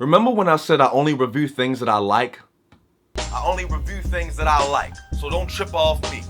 Remember when I said I only review things that I like? I only review things that I like, so don't trip off me.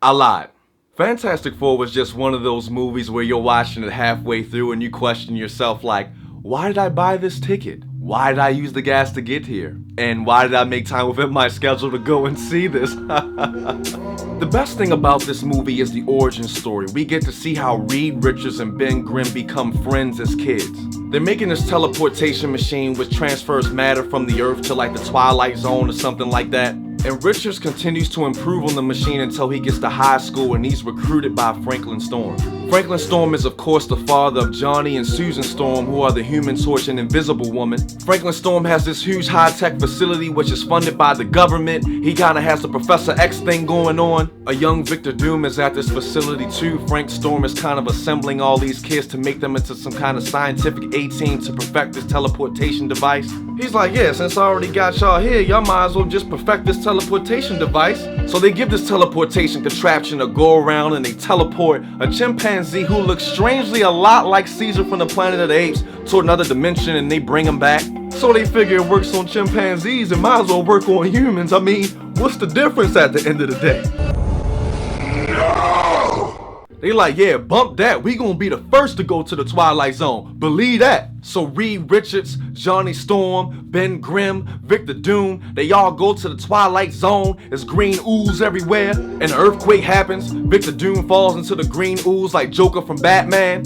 I lied. Fantastic Four was just one of those movies where you're watching it halfway through and you question yourself like, why did I buy this ticket? Why did I use the gas to get here? And why did I make time within my schedule to go and see this? The best thing about this movie is the origin story. We get to see how Reed Richards and Ben Grimm become friends as kids. They're making this teleportation machine which transfers matter from the Earth to like the Twilight Zone or something like that. And Richards continues to improve on the machine until he gets to high school and he's recruited by Franklin Storm. Franklin Storm is of course the father of Johnny and Susan Storm, who are the Human Torch and Invisible Woman. Franklin Storm has this huge high-tech facility which is funded by the government. He kinda has the Professor X thing going on. A young Victor Doom is at this facility too. Frank Storm is kind of assembling all these kids to make them into some kind of scientific A-team to perfect this teleportation device. He's like, yeah, since I already got y'all here, y'all might as well just perfect this teleportation device. So they give this teleportation contraption a go around and they teleport a chimpanzee who looks strangely a lot like Caesar from the Planet of the Apes to another dimension, and they bring him back. So they figure it works on chimpanzees, it might as well work on humans. I mean, what's the difference at the end of the day? They like, yeah, bump that. We gonna be the first to go to the Twilight Zone. Believe that. So Reed Richards, Johnny Storm, Ben Grimm, Victor Doom, they all go to the Twilight Zone. There's green ooze everywhere. An earthquake happens. Victor Doom falls into the green ooze like Joker from Batman.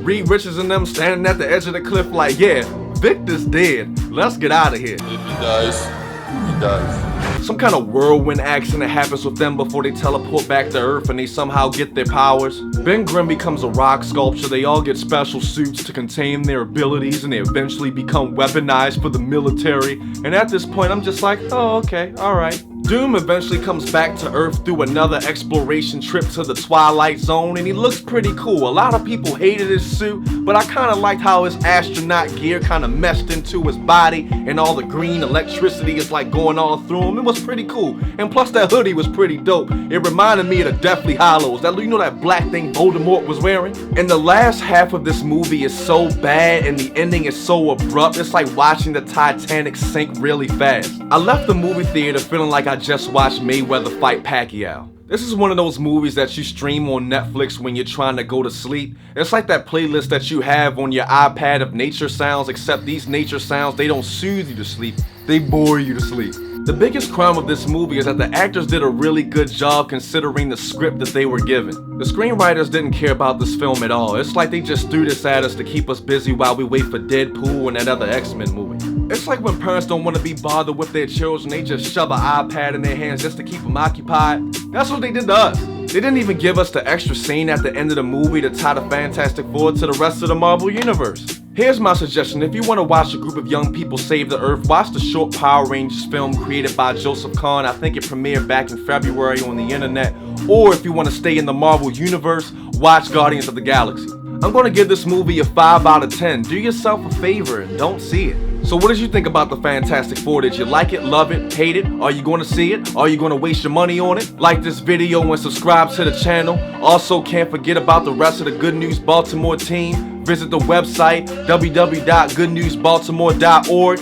Reed Richards and them standing at the edge of the cliff like, yeah, Victor's dead. Let's get out of here. If he dies, he dies. Some kind of whirlwind accident happens with them before they teleport back to Earth and they somehow get their powers. Ben Grimm becomes a rock sculpture. They all get special suits to contain their abilities and they eventually become weaponized for the military. And at this point I'm just like, oh okay, alright. Doom eventually comes back to Earth through another exploration trip to the Twilight Zone, and he looks pretty cool. A lot of people hated his suit, but I kind of liked how his astronaut gear kind of meshed into his body, and all the green electricity is like going all through him. It was pretty cool, and plus that hoodie was pretty dope. It reminded me of the Deathly Hallows, that, you know, that black thing Voldemort was wearing. And the last half of this movie is so bad, and the ending is so abrupt. It's like watching the Titanic sink really fast. I left the movie theater feeling like I just watched Mayweather fight Pacquiao. This is one of those movies that you stream on Netflix when you're trying to go to sleep. It's like that playlist that you have on your iPad of nature sounds, except these nature sounds, they don't soothe you to sleep, they bore you to sleep. The biggest crime of this movie is that the actors did a really good job considering the script that they were given. The screenwriters didn't care about this film at all. It's like they just threw this at us to keep us busy while we wait for Deadpool and that other X-Men movie. It's like when parents don't want to be bothered with their children, they just shove an iPad in their hands just to keep them occupied. That's what they did to us. They didn't even give us the extra scene at the end of the movie to tie the Fantastic Four to the rest of the Marvel Universe. Here's my suggestion: if you want to watch a group of young people save the Earth, watch the short Power Rangers film created by Joseph Kahn. I think it premiered back in February on the internet. Or if you want to stay in the Marvel Universe, watch Guardians of the Galaxy. I'm going to give this movie a 5 out of 10. Do yourself a favor and don't see it. So what did you think about the Fantastic Four? Did you like it, love it, hate it? Are you going to see it? Are you going to waste your money on it? Like this video and subscribe to the channel. Also, can't forget about the rest of the Good News Baltimore team. Visit the website www.goodnewsbaltimore.org.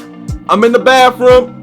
I'm in the bathroom.